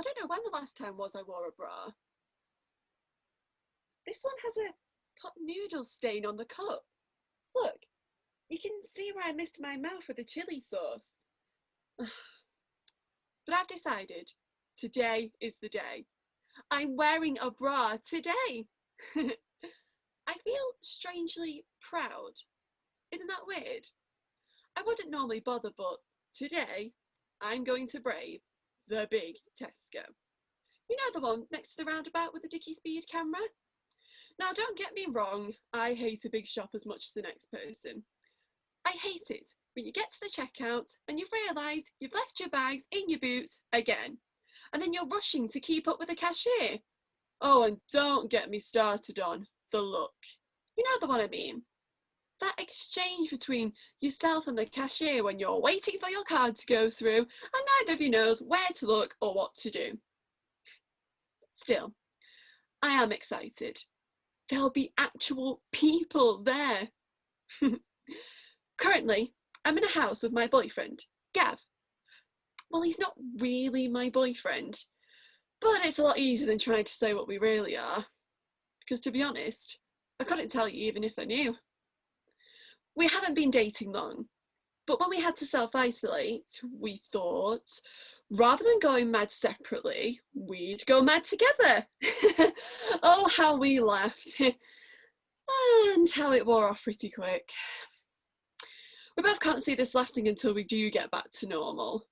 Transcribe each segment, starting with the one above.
I don't know when the last time was I wore a bra. This one has a pot noodle stain on the cup. Look, you can see where I missed my mouth with the chili sauce. But I've decided today is the day. I'm wearing a bra today. I feel strangely proud. Isn't that weird? I wouldn't normally bother, but today I'm going to brave the big Tesco. You know, the one next to the roundabout with the Dickie Speed camera? Now, don't get me wrong, I hate a big shop as much as the next person. I hate it when you get to the checkout and you've realised you've left your bags in your boots again, and then you're rushing to keep up with the cashier. Oh, and don't get me started on the look. You know the one I mean? That exchange between yourself and the cashier when you're waiting for your card to go through and neither of you knows where to look or what to do. Still, I am excited. There'll be actual people there. Currently, I'm in a house with my boyfriend, Gav. Well, he's not really my boyfriend, but it's a lot easier than trying to say what we really are. Because to be honest, I couldn't tell you even if I knew. We haven't been dating long, but when we had to self-isolate, we thought, rather than going mad separately, we'd go mad together. Oh, how we laughed. And how it wore off pretty quick. We both can't see this lasting until we do get back to normal.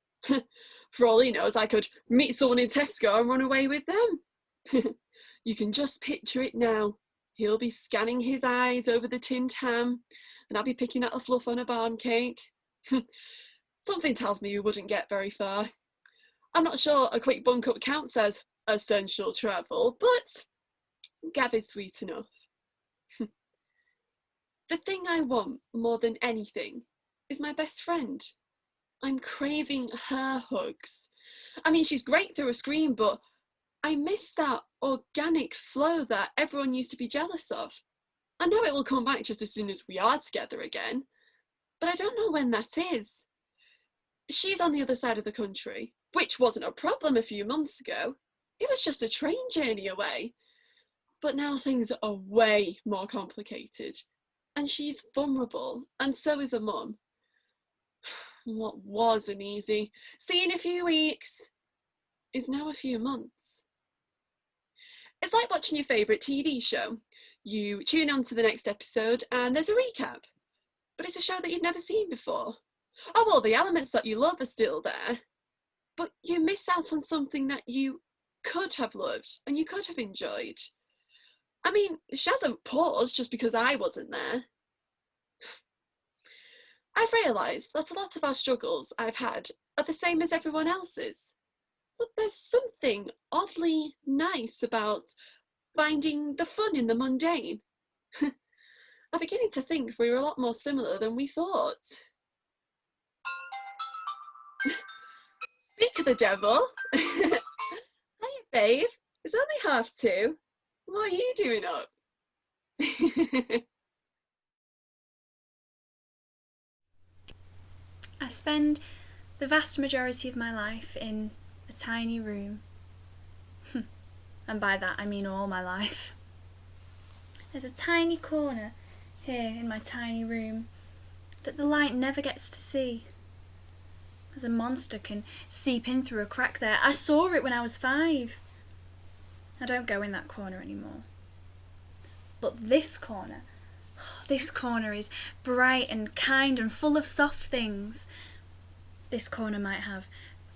For all he knows, I could meet someone in Tesco and run away with them. You can just picture it now. He'll be scanning his eyes over the tinned ham, and I'll be picking at the fluff on a barn cake. Something tells me we wouldn't get very far. I'm not sure a quick bunk up counts as essential travel, but Gav is sweet enough. The thing I want more than anything is my best friend. I'm craving her hugs. I mean, she's great through a screen, but I miss that organic flow that everyone used to be jealous of. I know it will come back just as soon as we are together again, but I don't know when that is. She's on the other side of the country, which wasn't a problem a few months ago. It was just a train journey away. But now things are way more complicated. And she's vulnerable, and so is her mum. What wasn't easy, see in a few weeks, is now a few months. It's like watching your favourite TV show. You tune on to the next episode and there's a recap, but it's a show that you've never seen before. Oh, well, the elements that you love are still there, but you miss out on something that you could have loved and you could have enjoyed. I mean, she hasn't paused just because I wasn't there. I've realised that a lot of our struggles I've had are the same as everyone else's. But there's something oddly nice about finding the fun in the mundane. I'm beginning to think we're a lot more similar than we thought. Speak of the devil. Hiya, babe. It's only 2:30. What are you doing up? I spend the vast majority of my life in a tiny room. And by that I mean all my life. There's a tiny corner here in my tiny room that the light never gets to see. As a monster can seep in through a crack there. I saw it when I was 5. I don't go in that corner anymore. But this corner is bright and kind and full of soft things. This corner might have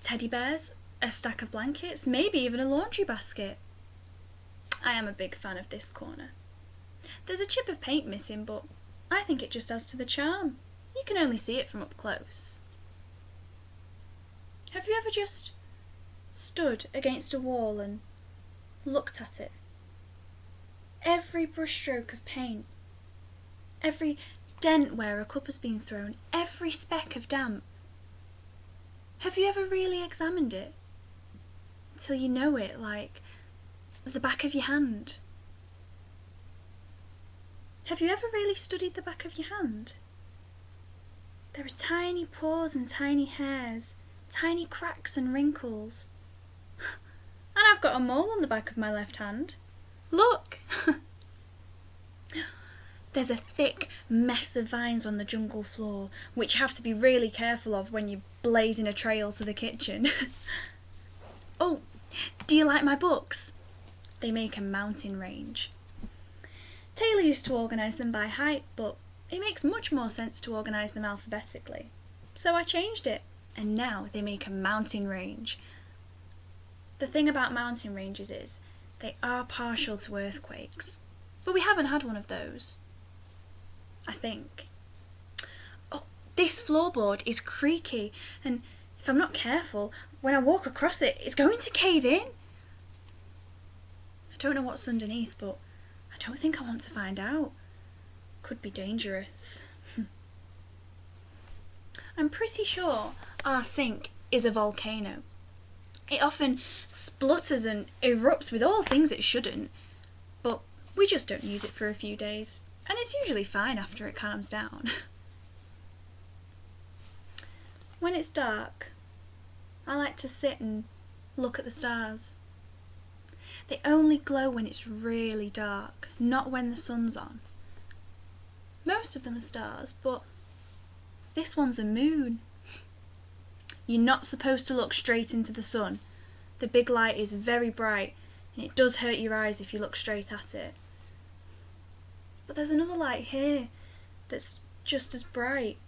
teddy bears, a stack of blankets, maybe even a laundry basket. I am a big fan of this corner. There's a chip of paint missing, but I think it just adds to the charm. You can only see it from up close. Have you ever just stood against a wall and looked at it? Every brushstroke of paint, every dent where a cup has been thrown, every speck of damp. Have you ever really examined it till you know it like the back of your hand? Have you ever really studied the back of your hand? There are tiny pores and tiny hairs, tiny cracks and wrinkles. got a mole on the back of my left hand. Look! There's a thick mess of vines on the jungle floor, which you have to be really careful of when you're blazing a trail to the kitchen. Oh, do you like my books? They make a mountain range. Taylor used to organise them by height, but it makes much more sense to organise them alphabetically. So I changed it, and now they make a mountain range. The thing about mountain ranges is they are partial to earthquakes, but we haven't had one of those. I think. Oh, this floorboard is creaky, and if I'm not careful, when I walk across it, it's going to cave in. I don't know what's underneath, but I don't think I want to find out. Could be dangerous. I'm pretty sure our sink is a volcano. It often splutters and erupts with all things it shouldn't, but we just don't use it for a few days, and it's usually fine after it calms down. When it's dark, I like to sit and look at the stars. They only glow when it's really dark, not when the sun's on. Most of them are stars, but this one's a moon. You're not supposed to look straight into the sun. The big light is very bright, and it does hurt your eyes if you look straight at it. But there's another light here that's just as bright,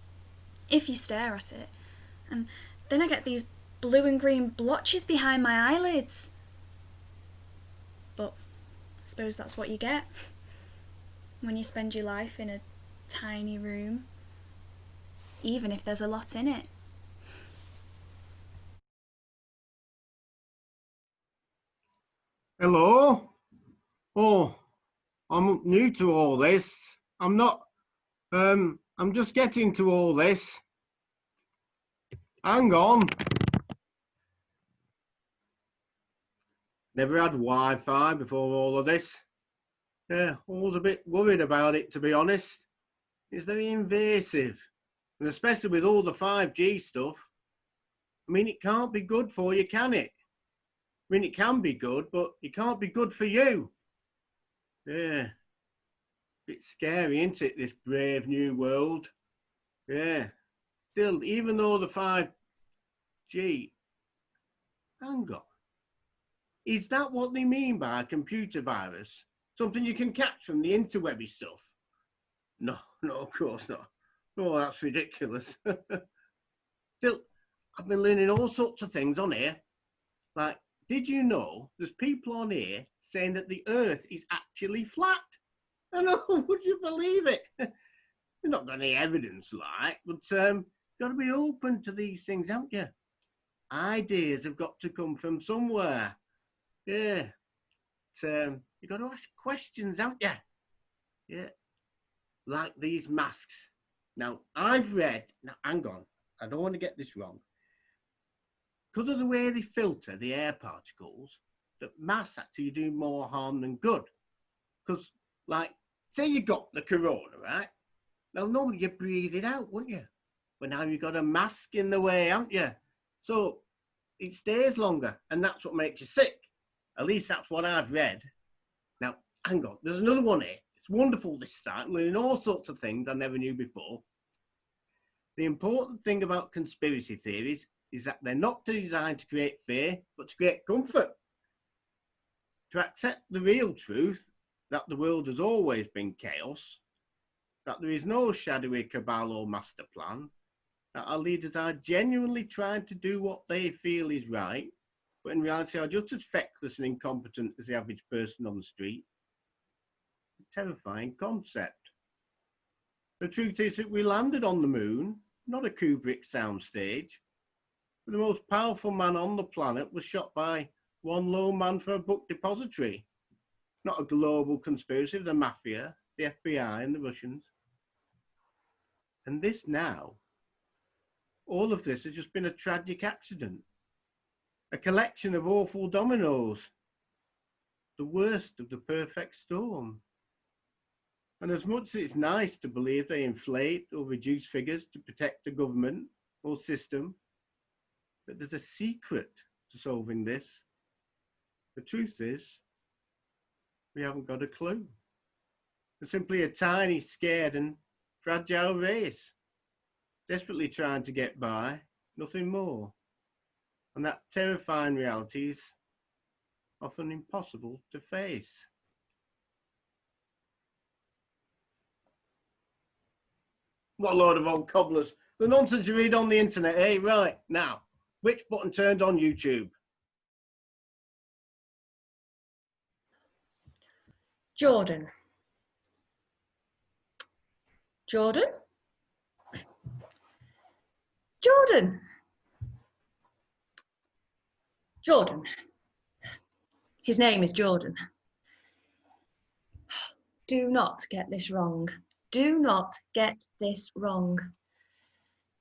if you stare at it. And then I get these blue and green blotches behind my eyelids. But I suppose that's what you get when you spend your life in a tiny room, even if there's a lot in it. Hello? Oh, I'm new to all this. I'm just getting to all this. Hang on. Never had Wi-Fi before all of this. Yeah, always a bit worried about it, to be honest. It's very invasive, and especially with all the 5G stuff. I mean, it can't be good for you, can it? I mean, it can be good, but it can't be good for you. Yeah. Bit scary, isn't it, this brave new world? Yeah. Still, even though the 5G... Hang on. Is that what they mean by a computer virus? Something you can catch from the interwebby stuff? No, of course not. No, that's ridiculous. Still, I've been learning all sorts of things on here. Like, did you know there's people on here saying that the Earth is actually flat? I know, would you believe it? You've not got any evidence, like, but got to be open to these things, haven't you? Ideas have got to come from somewhere. Yeah. You've got to ask questions, haven't you? Yeah. Like these masks. Now, I've read, now hang on, I don't want to get this wrong. Because of the way they filter the air particles, that masks actually do more harm than good. Because, like, say you got the corona, right? Now, normally you breathe it out, wouldn't you? But now you've got a mask in the way, haven't you? So it stays longer, and that's what makes you sick. At least that's what I've read. Now, hang on, there's another one here. It's wonderful, this site. I'm learning all sorts of things I never knew before. The important thing about conspiracy theories is that they're not designed to create fear, but to create comfort. To accept the real truth, that the world has always been chaos, that there is no shadowy cabal or master plan, that our leaders are genuinely trying to do what they feel is right, but in reality are just as feckless and incompetent as the average person on the street. A terrifying concept. The truth is that we landed on the moon, not a Kubrick soundstage. But the most powerful man on the planet was shot by one lone man from a book depository. Not a global conspiracy of the mafia, the FBI and the Russians. And this now, all of this has just been a tragic accident. A collection of awful dominoes. The worst of the perfect storm. And as much as it's nice to believe they inflate or reduce figures to protect the government or system, but there's a secret to solving this. The truth is, we haven't got a clue. We're simply a tiny, scared and fragile race, desperately trying to get by, nothing more. And that terrifying reality is often impossible to face. What a load of old cobblers. The nonsense you read on the internet, eh? Right, now, which button turned on YouTube? Jordan. Jordan? Jordan. Jordan. His name is Jordan. Do not get this wrong. Do not get this wrong.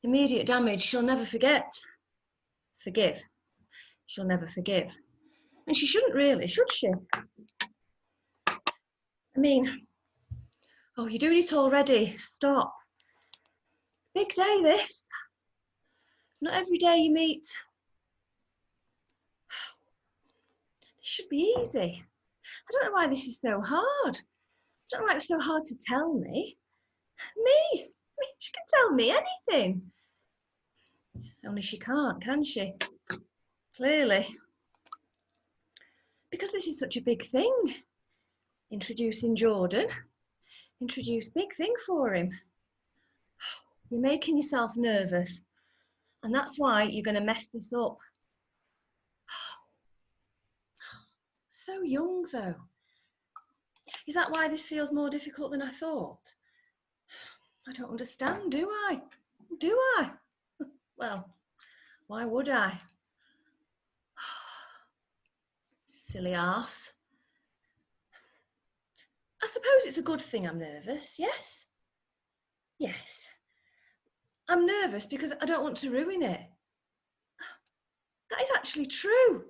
Immediate damage she'll never forget. Forgive. She'll never forgive. And she shouldn't really, should she? I mean, oh, you're doing it already. Stop. Big day, this. Not every day you meet. This should be easy. I don't know why this is so hard. I don't know why it's so hard to tell me. Me? She can tell me anything. Only she can't, can she? Clearly. Because this is such a big thing. Introducing Jordan. Introduce big thing for him. You're making yourself nervous. And that's why you're going to mess this up. So young, though. Is that why this feels more difficult than I thought? I don't understand, do I? Do I? Well, why would I? Silly arse. I suppose it's a good thing I'm nervous, yes? Yes. I'm nervous because I don't want to ruin it. That is actually true.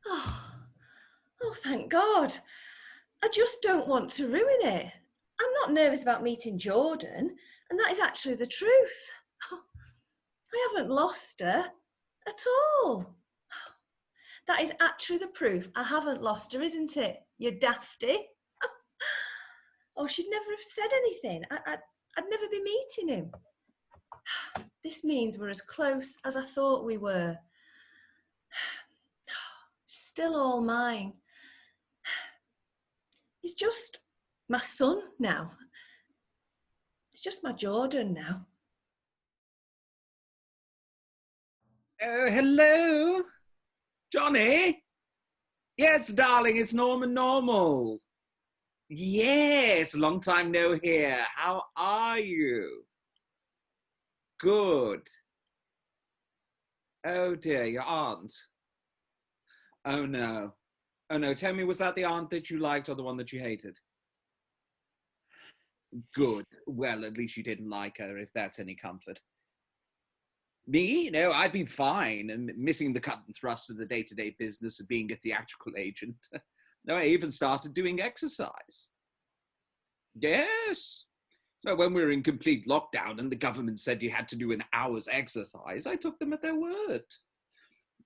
Oh, thank God. I just don't want to ruin it. I'm not nervous about meeting Jordan, and that is actually the truth. I haven't lost her at all. That is actually the proof I haven't lost her, isn't it, you dafty? Oh, she'd never have said anything. I'd never be meeting him. This means we're as close as I thought we were. Still all mine. He's just my son now. It's just my Jordan now. Oh, hello, Johnny. Yes, darling, it's Norman Normal. Yes, long time no hear. How are you? Good. Oh dear, your aunt. Oh no. Oh no, tell me, was that the aunt that you liked or the one that you hated? Good. Well, at least you didn't like her, if that's any comfort. Me? No, I've been fine and missing the cut and thrust of the day-to-day business of being a theatrical agent. No, I even started doing exercise. Yes. So when we were in complete lockdown and the government said you had to do an hour's exercise, I took them at their word.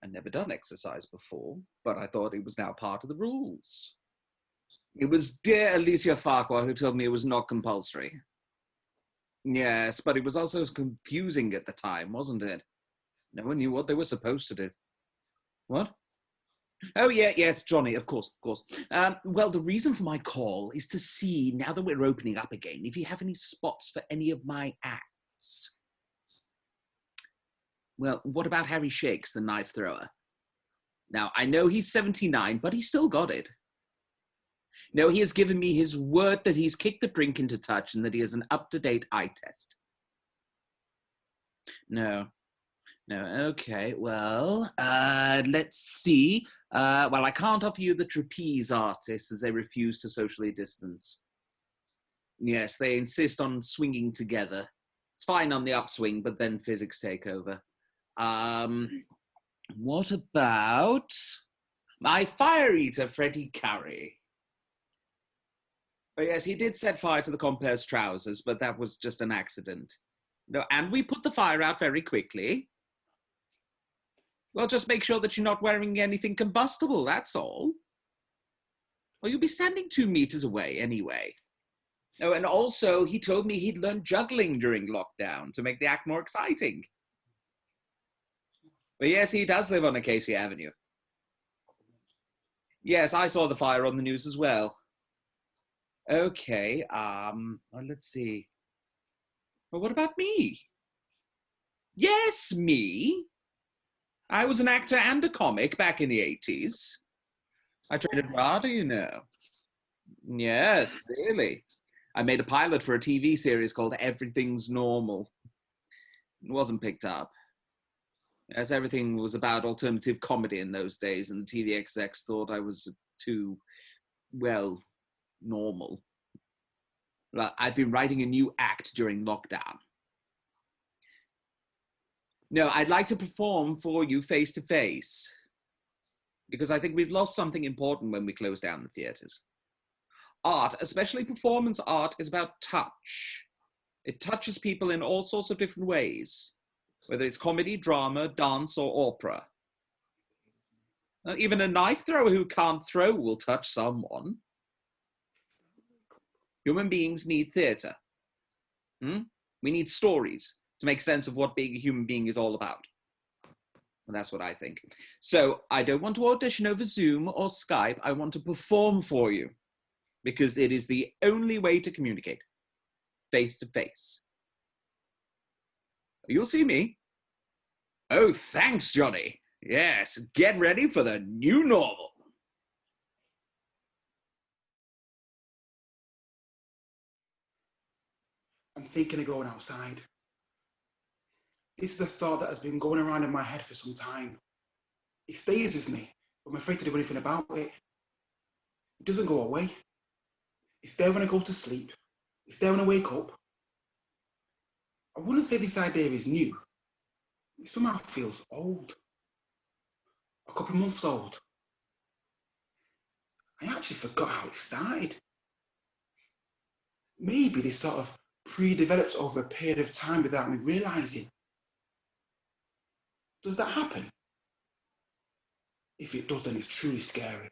I'd never done exercise before, but I thought it was now part of the rules. It was dear Alicia Farquhar who told me it was not compulsory. Yes, but it was also confusing at the time, wasn't it? No one knew what they were supposed to do. What? Oh, yeah, yes, Johnny, of course. Well, the reason for my call is to see, now that we're opening up again, if you have any spots for any of my acts. Well, what about Harry Shakes, the knife thrower? Now, I know he's 79, but he's still got it. No, he has given me his word that he's kicked the drink into touch and that he has an up-to-date eye test. No, okay, well, let's see. Well, I can't offer you the trapeze artists as they refuse to socially distance. Yes, they insist on swinging together. It's fine on the upswing, but then physics take over. What about my fire eater, Freddie Curry? Oh, yes, he did set fire to the compere's trousers, but that was just an accident. No, and we put the fire out very quickly. Well, just make sure that you're not wearing anything combustible, that's all. Well, you'll be standing 2 meters away anyway. Oh, and also, he told me he'd learned juggling during lockdown to make the act more exciting. But yes, he does live on Acacia Avenue. Yes, I saw the fire on the news as well. Okay, well, let's see. Well, what about me? Yes, me. I was an actor and a comic back in the 80s. I trained harder, you know. Yes, really. I made a pilot for a TV series called Everything's Normal. It wasn't picked up. As everything was about alternative comedy in those days, and the TV execs thought I was too, well, normal. Well, I'd been writing a new act during lockdown. No, I'd like to perform for you face to face, because I think we've lost something important when we close down the theatres. Art, especially performance art, is about touch. It touches people in all sorts of different ways, whether it's comedy, drama, dance, or opera. Even a knife thrower who can't throw will touch someone. Human beings need theatre. We need stories to make sense of what being a human being is all about. And that's what I think. So I don't want to audition over Zoom or Skype. I want to perform for you, because it is the only way to communicate, face to face. You'll see me. Oh, thanks, Johnny. Yes, get ready for the new normal. I'm thinking of going outside. This is a thought that has been going around in my head for some time. It stays with me, but I'm afraid to do anything about it. It doesn't go away. It's there when I go to sleep. It's there when I wake up. I wouldn't say this idea is new. It somehow feels old. A couple of months old. I actually forgot how it started. Maybe this sort of pre-developed over a period of time without me realising. Does that happen? If it does, then it's truly scary.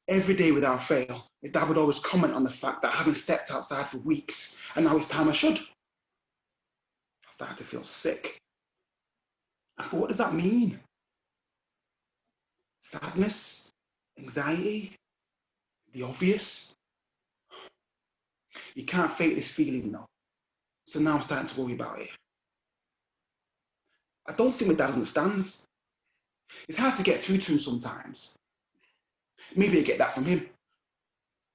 Every day without fail, my dad would always comment on the fact that I haven't stepped outside for weeks, and now it's time I should. I started to feel sick. But what does that mean? Sadness? Anxiety? The obvious? You can't fake this feeling, you know. So now I'm starting to worry about it. I don't think my dad understands. It's hard to get through to him sometimes. Maybe I get that from him.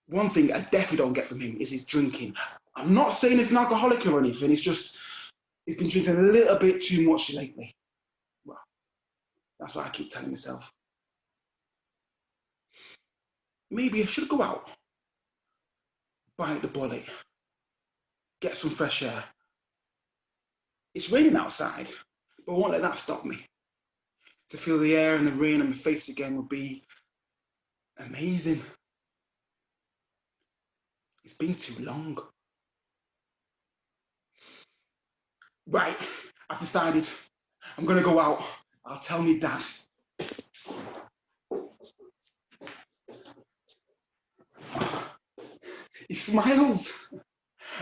One thing I definitely don't get from him is his drinking. I'm not saying he's an alcoholic or anything, it's just he's been drinking a little bit too much lately. Well, that's what I keep telling myself. Maybe I should go out, bite the bullet, get some fresh air. It's raining outside, but I won't let that stop me. To feel the air and the rain on my face again would be amazing. It's been too long. Right, I've decided. I'm gonna go out. I'll tell me dad. He smiles.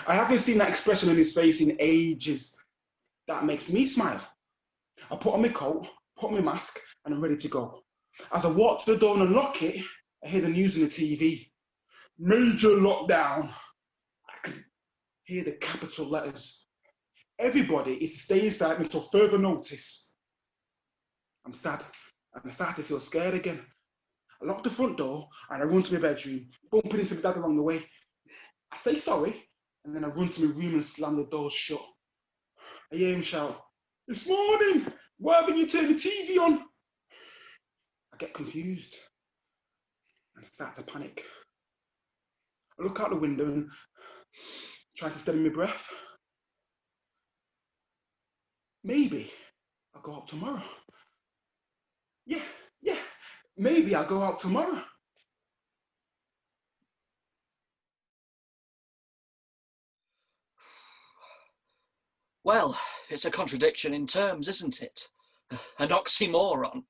I haven't seen that expression on his face in ages. That makes me smile. I put on my coat, put on my mask, and I'm ready to go. As I walk to the door and unlock it, I hear the news on the TV. Major lockdown. I can hear the capital letters. Everybody is to stay inside until further notice. I'm sad, and I start to feel scared again. I lock the front door, and I run to my bedroom, bumping into my dad along the way. I say sorry, and then I run to my room and slam the doors shut. I hear him shout, "It's morning! Why haven't you turned the TV on?" I get confused and start to panic. I look out the window and try to steady my breath. Maybe I'll go out tomorrow. Yeah, maybe I'll go out tomorrow. Well, it's a contradiction in terms, isn't it? An oxymoron.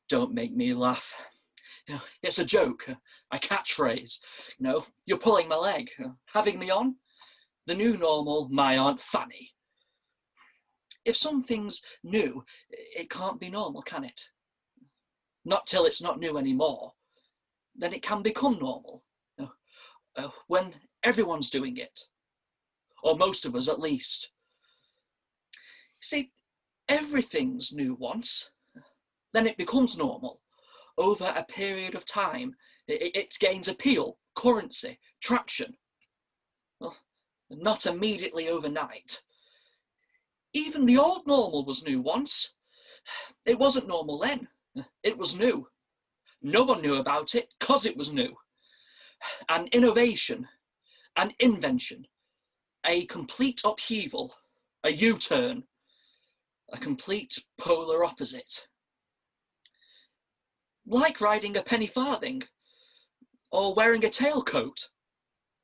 Don't make me laugh. It's a joke, a catchphrase. You're pulling my leg, having me on. The new normal, my Aunt Fanny. If something's new, it can't be normal, can it? Not till it's not new anymore. Then it can become normal. When everyone's doing it. Or most of us, at least. See, everything's new once. Then it becomes normal. Over a period of time, it gains appeal, currency, traction. Well, not immediately overnight. Even the old normal was new once. It wasn't normal then. It was new. No one knew about it because it was new. An innovation, an invention, a complete upheaval, a U-turn, a complete polar opposite. Like riding a penny farthing or wearing a tailcoat.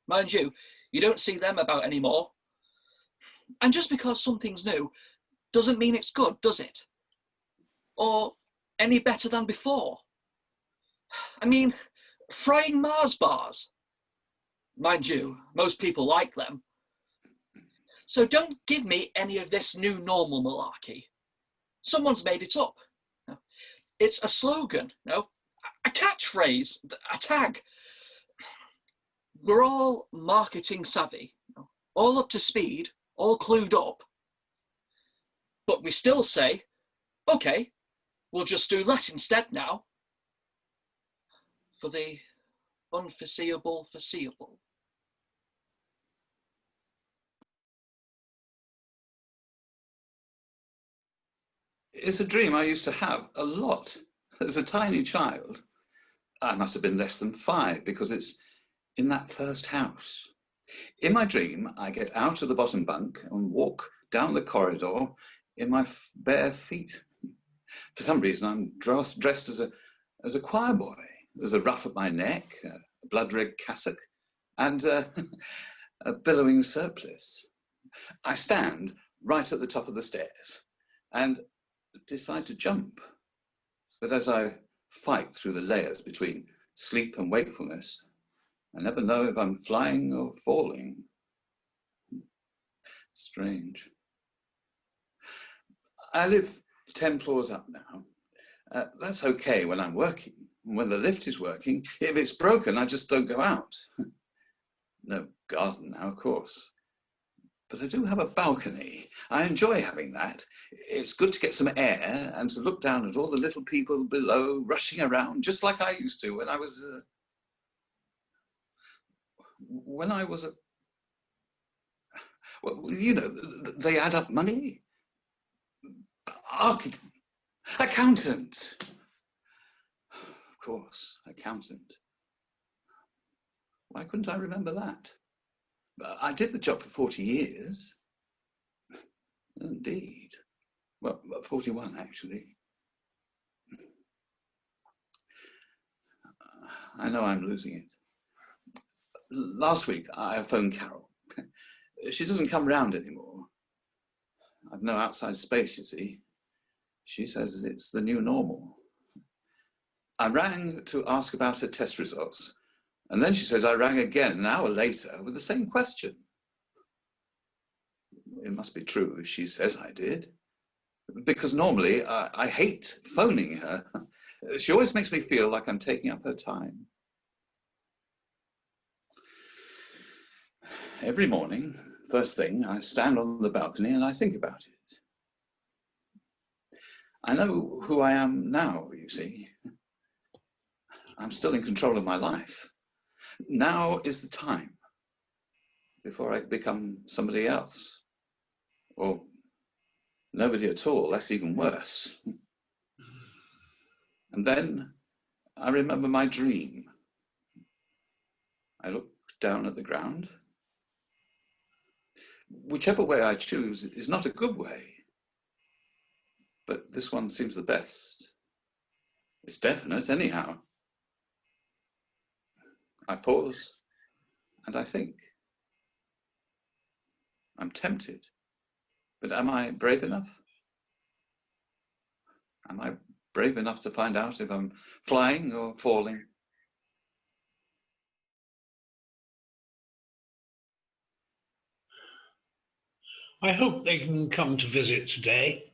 Mind you, you don't see them about anymore. And just because something's new doesn't mean it's good, does it? Or any better than before. I mean, frying Mars bars. Mind you, most people like them. So don't give me any of this new normal malarkey. Someone's made it up. It's a slogan, a catchphrase, a tag. We're all marketing savvy, all up to speed, all clued up. But we still say, okay, we'll just do that instead now. For the unforeseeable foreseeable. It's a dream I used to have a lot as a tiny child. I must have been less than 5 because it's in that first house. In my dream, I get out of the bottom bunk and walk down the corridor in my bare feet. For some reason, I'm dressed as a choir boy. There's a ruff at my neck, a blood red cassock, and a billowing surplice. I stand right at the top of the stairs and decide to jump. But as I fight through the layers between sleep and wakefulness, I never know if I'm flying or falling. Strange. I live 10 floors up now. That's okay when I'm working. When the lift is working, if it's broken, I just don't go out. No garden now, of course. But I do have a balcony. I enjoy having that. It's good to get some air and to look down at all the little people below rushing around, just like I used to when I was well, they add up money. Accountant. Of course, accountant. Why couldn't I remember that? I did the job for 40 years. Indeed. Well, 41 actually. I know I'm losing it. Last week, I phoned Carol. She doesn't come round anymore. I've no outside space, you see. She says it's the new normal. I rang to ask about her test results, and then she says I rang again an hour later with the same question. It must be true if she says I did, because normally I hate phoning her. She always makes me feel like I'm taking up her time. Every morning, first thing, I stand on the balcony and I think about it. I know who I am now, you see. I'm still in control of my life. Now is the time before I become somebody else. Or nobody at all, that's even worse. And then I remember my dream. I look down at the ground. Whichever way I choose is not a good way, but this one seems the best. It's definite anyhow. I pause and I think. I'm tempted, but am I brave enough? Am I brave enough to find out if I'm flying or falling? I hope they can come to visit today.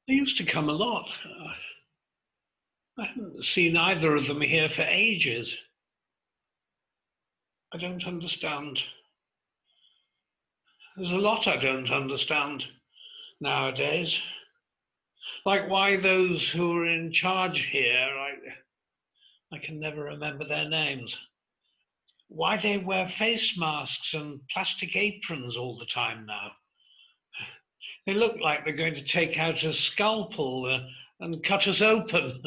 They used to come a lot. I haven't seen either of them here for ages. I don't understand. There's a lot I don't understand nowadays. Like why those who are in charge here, I can never remember their names. Why they wear face masks and plastic aprons all the time now. They look like they're going to take out a scalpel and cut us open.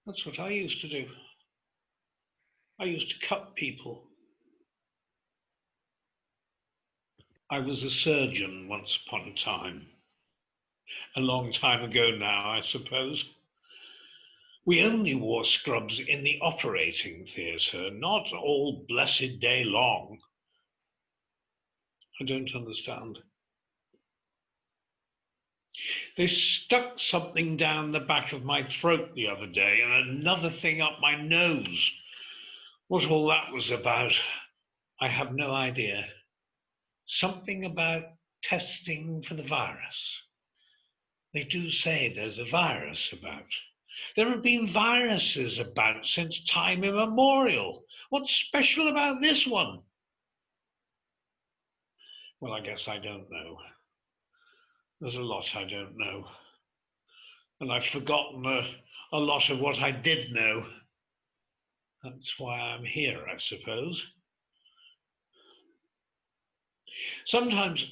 That's what I used to do. I used to cut people. I was a surgeon once upon a time. A long time ago now, I suppose. We only wore scrubs in the operating theatre, not all blessed day long. I don't understand. They stuck something down the back of my throat the other day and another thing up my nose. What all that was about, I have no idea. Something about testing for the virus. They do say there's a virus about. There have been viruses about since time immemorial. What's special about this one? Well, I guess I don't know. There's a lot I don't know. And I've forgotten a lot of what I did know. That's why I'm here, I suppose. Sometimes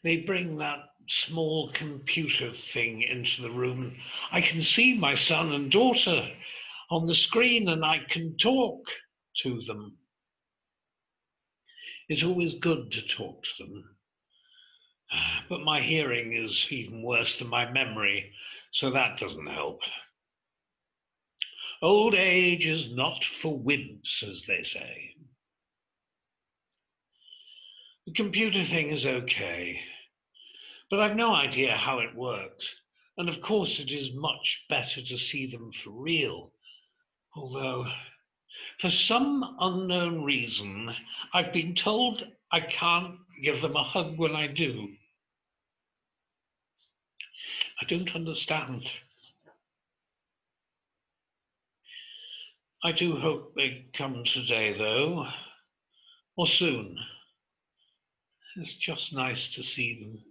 they bring that small computer thing into the room. I can see my son and daughter on the screen and I can talk to them. It's always good to talk to them. But my hearing is even worse than my memory, so that doesn't help. Old age is not for wimps, as they say. The computer thing is okay, but I've no idea how it works. And of course it is much better to see them for real. Although, for some unknown reason, I've been told I can't give them a hug when I do. I don't understand. I do hope they come today, though, or soon. It's just nice to see them.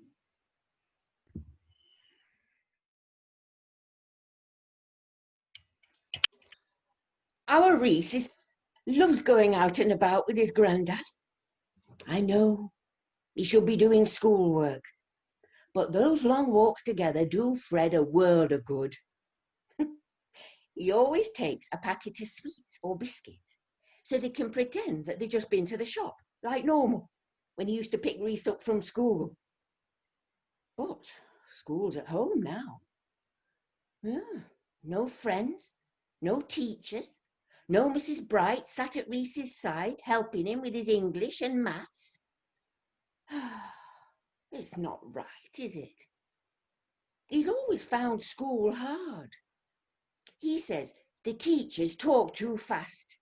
Our Reese loves going out and about with his granddad. I know he should be doing schoolwork, but those long walks together do Fred a world of good. He always takes a packet of sweets or biscuits so they can pretend that they've just been to the shop, like normal, when he used to pick Reese up from school. But school's at home now. Yeah, no friends, no teachers, no Mrs. Bright sat at Reese's side helping him with his English and maths. It's not right, is it? He's always found school hard. He says the teachers talk too fast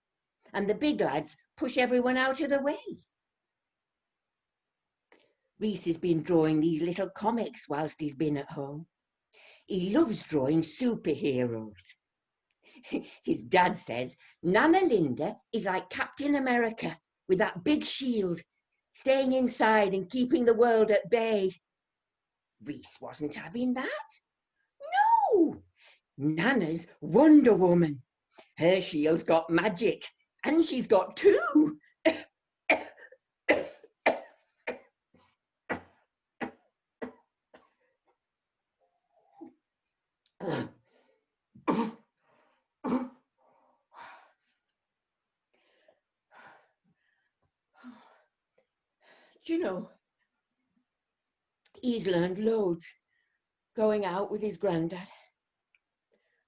and the big lads push everyone out of the way. Reese has been drawing these little comics whilst he's been at home. He loves drawing superheroes. His dad says Nana Linda is like Captain America with that big shield, staying inside and keeping the world at bay. Reese wasn't having that. No! Nana's Wonder Woman. Her shield's got magic, and she's got two. Do you know, he's learned loads going out with his granddad.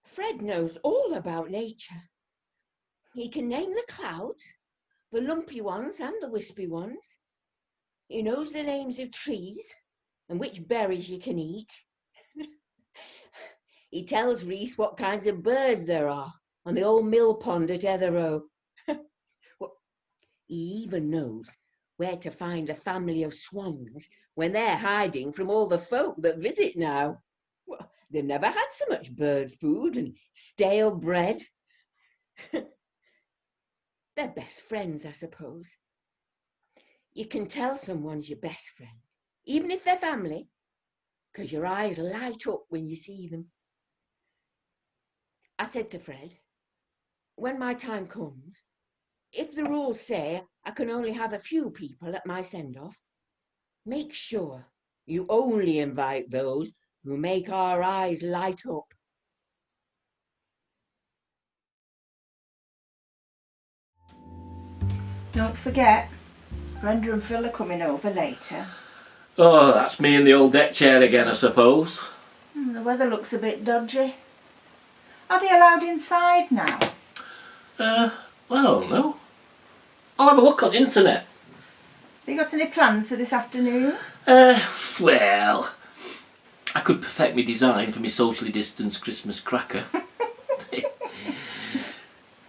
Fred knows all about nature. He can name the clouds, the lumpy ones and the wispy ones. He knows the names of trees, and which berries you can eat. He tells Reese what kinds of birds there are on the old mill pond at Etherow. Well, he even knows where to find the family of swans when they're hiding from all the folk that visit now. Well, they've never had so much bird food and stale bread. They're best friends, I suppose. You can tell someone's your best friend, even if they're family, because your eyes light up when you see them. I said to Fred, when my time comes, if the rules say I can only have a few people at my send-off, make sure you only invite those who make our eyes light up. Don't forget, Brenda and Phil are coming over later. Oh, that's me in the old deck chair again, I suppose. The weather looks a bit dodgy. Are they allowed inside now? I don't know. I'll have a look on the internet. Have you got any plans for this afternoon? Well, I could perfect my design for my socially distanced Christmas cracker.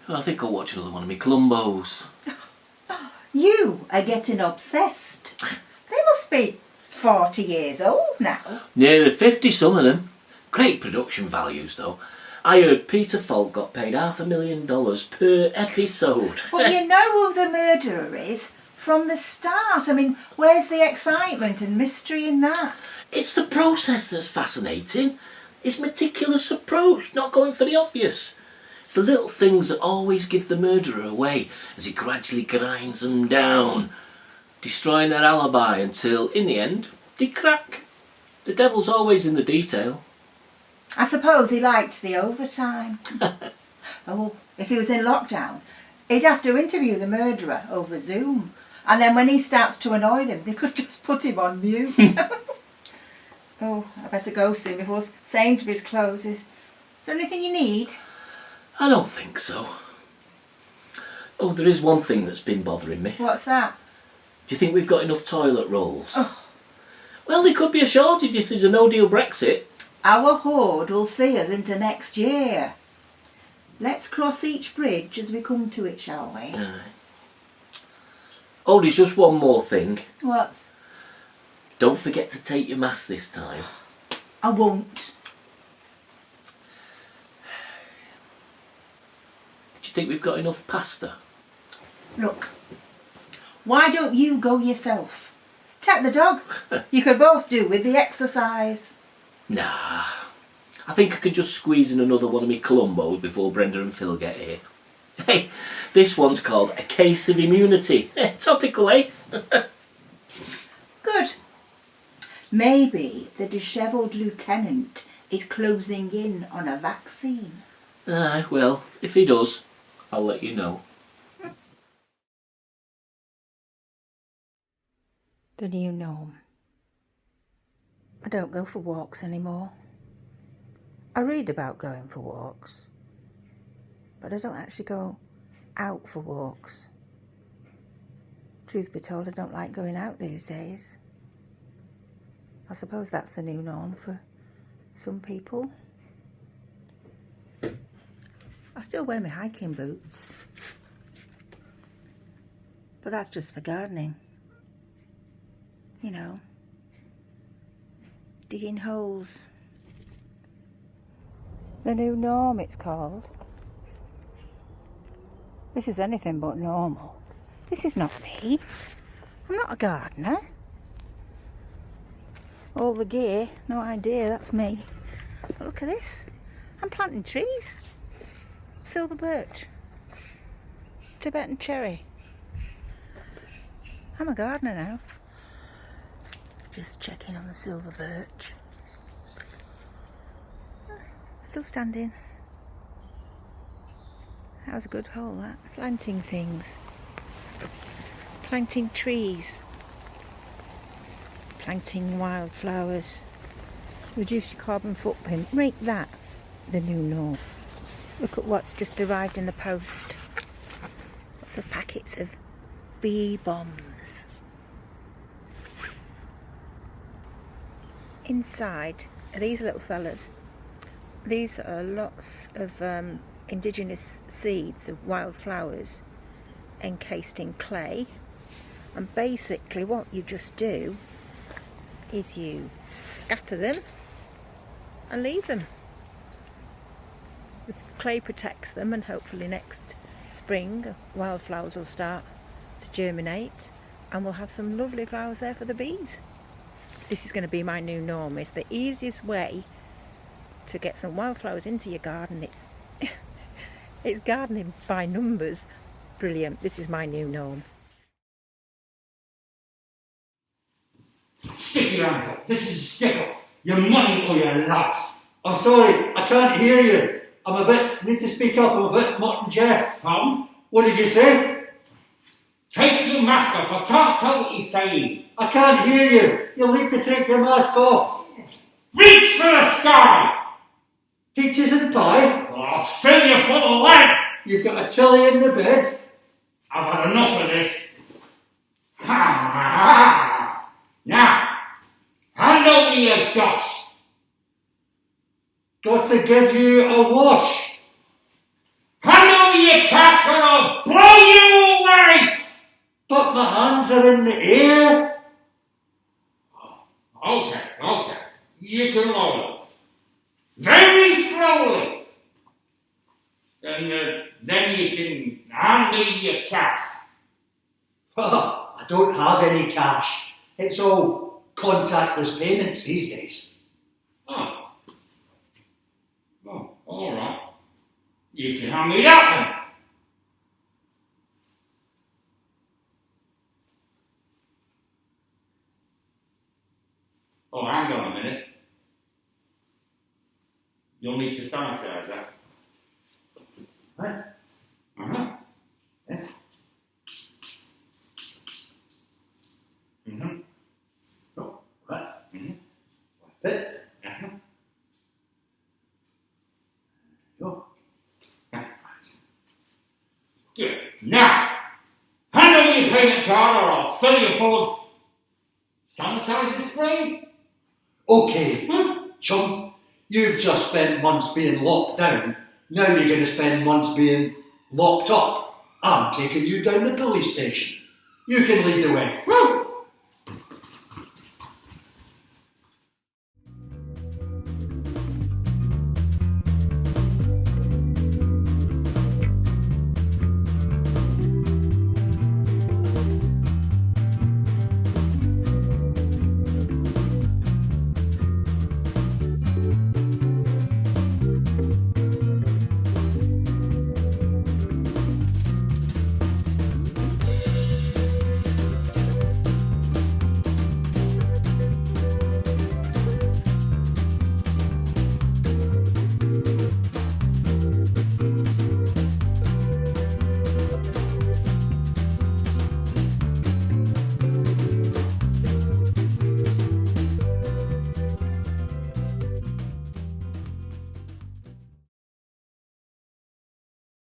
I think I'll watch another one of my Columbos. You are getting obsessed. They must be 40 years old now. Nearly 50, some of them. Great production values, though. I heard Peter Falk got paid $500,000 per episode. But you know who the murderer is from the start. I mean, where's the excitement and mystery in that? It's the process that's fascinating. His meticulous approach, not going for the obvious. It's the little things that always give the murderer away as he gradually grinds them down, destroying their alibi until, in the end, they crack. The devil's always in the detail. I suppose he liked the overtime. Oh, if he was in lockdown, he'd have to interview the murderer over Zoom. And then when he starts to annoy them, they could just put him on mute. Oh, I better go soon before Sainsbury's closes. Is there anything you need? I don't think so. Oh, there is one thing that's been bothering me. What's that? Do you think we've got enough toilet rolls? Oh. Well, there could be a shortage if there's a no-deal Brexit. Our hoard will see us into next year. Let's cross each bridge as we come to it, shall we? Oh, there's just one more thing. What? Don't forget to take your mask this time. I won't. Do you think we've got enough pasta? Look, why don't you go yourself? Take the dog. You could both do with the exercise. Nah, I think I can just squeeze in another one of my Columbos before Brenda and Phil get here. Hey, this one's called A Case of Immunity. Topical, eh? Good. Maybe the dishevelled lieutenant is closing in on a vaccine. Well, if he does, I'll let you know. The new norm. I don't go for walks anymore. I read about going for walks, but I don't actually go out for walks. Truth be told, I don't like going out these days. I suppose that's the new norm for some people. I still wear my hiking boots, but that's just for gardening. You know, digging holes. The new norm, it's called. This is anything but normal. This is not me. I'm not a gardener. All the gear, no idea, that's me. But look at this. I'm planting trees. Silver birch. Tibetan cherry. I'm a gardener now. Just checking on the silver birch. Still standing. That was a good hole, that. Planting things. Planting trees. Planting wildflowers. Reduce your carbon footprint. Make that the new norm. Look at what's just arrived in the post. Lots of packets of bee bombs. Inside are these little fellas. These are lots of indigenous seeds of wildflowers encased in clay, and basically what you just do is you scatter them and leave them. The clay protects them, and hopefully next spring wildflowers will start to germinate and we'll have some lovely flowers there for the bees. This is going to be my new norm. It's the easiest way to get some wildflowers into your garden. It's gardening by numbers. Brilliant. This is my new norm. Stick your hands up. This is a stick-up. Your money or your life. I'm sorry, I can't hear you. Need to speak up. I'm a bit Mutt and Jeff. Tom? What did you say? Take your mask off. I can't tell what you're saying. I can't hear you. You'll need to take your mask off. Reach for the sky! Peaches and pie? Well, I'll fill you full of lead. You've got a chili in the bed. I've had enough of this. Ha ha ha! Now, hand over your dosh. Got to give you a wash. Hand over your cash or I'll blow you away! But my hands are in the air. Okay. You can roll it. Very slowly. Then you can hand me your cash. I don't have any cash. It's all contactless payments these days. Oh, all right. You can hand me that one. Oh, hang on a minute. You'll need to sanitize that. What? Uh-huh. Yeah. Mm-hmm. Oh, right. Mm-hmm. Bit. Uh-huh. Go. Good. Now, hand over your payment card or I'll fill you full of sanitizing spray. Okay, chum, you've just spent months being locked down. Now you're going to spend months being locked up. I'm taking you down the police station. You can lead the way.